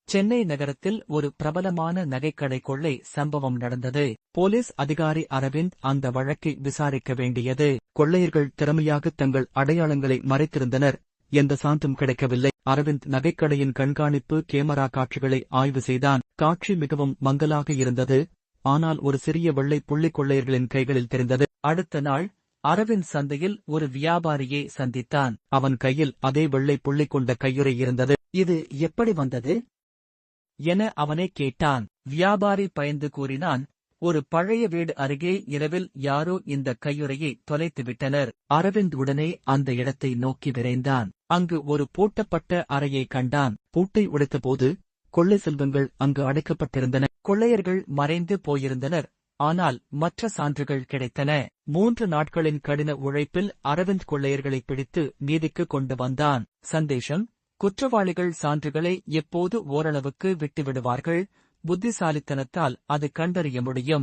சென்னை நகரத்தில் ஒரு பிரபலமான நகைக்கடை கொள்ளை சம்பவம் நடந்தது. போலீஸ் அதிகாரி அரவிந்த் அந்த வழக்கை விசாரிக்க வேண்டியது. கொள்ளையர்கள் திறமையாக தங்கள் அடையாளங்களை மறைத்திருந்தனர். எந்த சான்றும் கிடைக்கவில்லை. அரவிந்த் நகைக்கடையின் கண்காணிப்பு கேமரா காட்சிகளை ஆய்வு செய்தான். காட்சி மிகவும் மங்கலாக இருந்தது. ஆனால் ஒரு சிறிய வெள்ளை புள்ளி கொள்ளையர்களின் கைகளில் தெரிந்தது. அடுத்த நாள் அரவிந்த் சந்தையில் ஒரு வியாபாரியை சந்தித்தான். அவன் கையில் அதே வெள்ளை புள்ளி கொண்ட கையுறை இருந்தது. இது எப்படி வந்தது என அவனே கேட்டான். வியாபாரி பயந்து கூறினான், ஒரு பழைய வீடு அருகே இரவில் யாரோ இந்த கையுறையை தொலைத்துவிட்டனர். அரவிந்த் உடனே அந்த இடத்தை நோக்கி விரைந்தான். அங்கு ஒரு பூட்டப்பட்ட அறையை கண்டான். பூட்டை உடைத்தபோது கொள்ளை செல்வங்கள் அங்கு அடைக்கப்பட்டிருந்தன. கொள்ளையர்கள் மறைந்து போயிருந்தனர். ஆனால் மற்ற சான்றுகள் கிடைத்தன. 3 நாட்களின் கடின உழைப்பில் அரவிந்த் கொள்ளையர்களை பிடித்து நீதிக்கு கொண்டு வந்தான். சந்தேஷம்: குற்றவாளிகள் சான்றுகளை எப்போது ஓரளவுக்கு விட்டுவிடுவார்கள். புத்திசாலித்தனத்தால் அது கண்டறிய முடியும்.